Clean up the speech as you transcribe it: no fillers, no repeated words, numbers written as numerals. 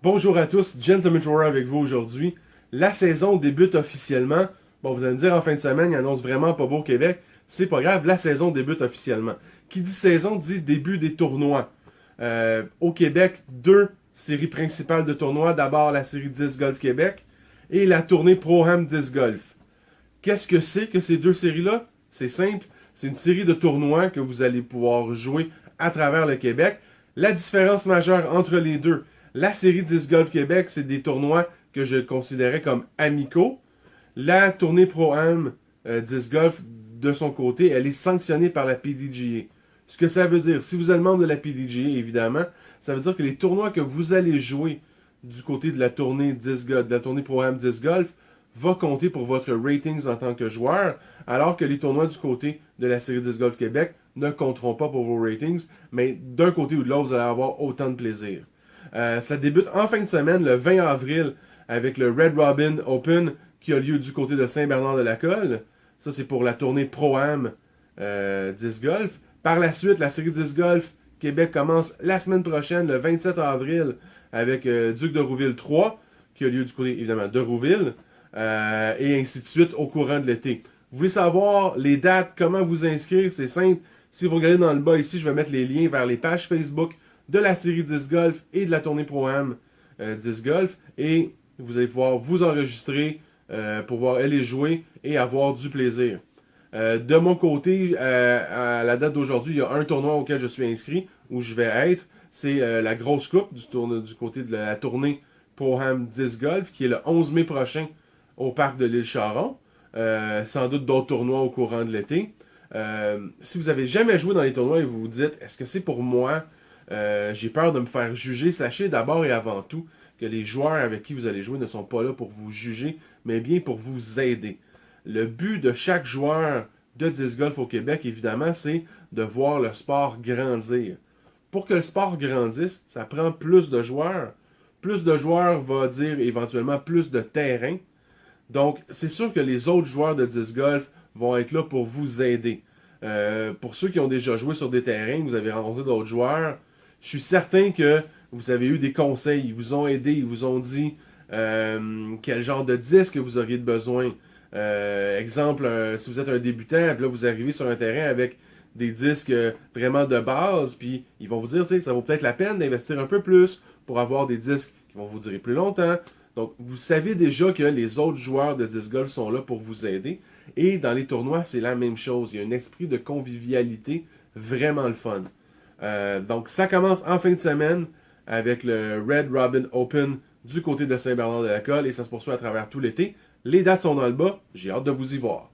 Bonjour à tous, Gentleman Thrower avec vous aujourd'hui. La saison débute officiellement. Bon, vous allez me dire en fin de semaine, il annonce vraiment pas beau au Québec. C'est pas grave, la saison débute officiellement. Qui dit saison dit début des tournois. Au Québec, deux séries principales de tournois. D'abord la série 10 Golf Québec et la tournée Pro-Am 10 Golf. Qu'est-ce que c'est que ces deux séries-là? C'est simple, c'est une série de tournois que vous allez pouvoir jouer à travers le Québec. La différence majeure entre les deux, la série 10 Golf Québec, c'est des tournois que je considérais comme amicaux. La tournée Pro-Am 10 Golf, de son côté, elle est sanctionnée par la PDGA. Ce que ça veut dire, si vous êtes membre de la PDGA, évidemment, ça veut dire que les tournois que vous allez jouer du côté de la tournée 10 Golf, de la tournée Pro-Am 10 Golf, va compter pour votre ratings en tant que joueur, alors que les tournois du côté de la série 10 Golf Québec ne compteront pas pour vos ratings, mais d'un côté ou de l'autre, vous allez avoir autant de plaisir. Ça débute en fin de semaine, le 20 avril, avec le Red Robin Open qui a lieu du côté de Saint-Bernard-de-la-Colle. Ça, c'est pour la tournée Pro-Am 10 Golf. Par la suite, la série 10 Golf Québec commence la semaine prochaine, le 27 avril, avec Duc de Rouville 3, qui a lieu du côté, évidemment, de Rouville, et ainsi de suite au courant de l'été. Vous voulez savoir les dates, comment vous inscrire, c'est simple. Si vous regardez dans le bas ici, je vais mettre les liens vers les pages Facebook de la série 10 Golf et de la tournée Pro-Am 10 Golf. Et vous allez pouvoir vous enregistrer pour pouvoir aller jouer et avoir du plaisir. De mon côté, à la date d'aujourd'hui, il y a un tournoi auquel je suis inscrit, où je vais être. C'est la grosse coupe du côté de la tournée Pro-Am 10 Golf, qui est le 11 mai prochain au parc de l'île Charon. Sans doute d'autres tournois au courant de l'été. Si vous avez jamais joué dans les tournois et vous vous dites, est-ce que c'est pour moi? J'ai peur de me faire juger. Sachez d'abord et avant tout que les joueurs avec qui vous allez jouer ne sont pas là pour vous juger, mais bien pour vous aider. Le but de chaque joueur de 10 Golf au Québec, évidemment, c'est de voir le sport grandir. Pour que le sport grandisse, ça prend plus de joueurs. Plus de joueurs va dire éventuellement plus de terrain. Donc, c'est sûr que les autres joueurs de 10 Golf vont être là pour vous aider. Pour ceux qui ont déjà joué sur des terrains, vous avez rencontré d'autres joueurs, je suis certain que vous avez eu des conseils, ils vous ont aidé, ils vous ont dit quel genre de disque vous auriez besoin. Exemple, si vous êtes un débutant, puis là vous arrivez sur un terrain avec des disques vraiment de base, puis ils vont vous dire, tu sais, ça vaut peut-être la peine d'investir un peu plus pour avoir des disques qui vont vous durer plus longtemps. Donc, vous savez déjà que les autres joueurs de 10 Golf sont là pour vous aider. Et dans les tournois, c'est la même chose. Il y a un esprit de convivialité vraiment le fun. Donc, ça commence en fin de semaine avec le Red Robin Open du côté de Saint-Bernard-de-la-Colle et ça se poursuit à travers tout l'été. Les dates sont dans le bas. J'ai hâte de vous y voir.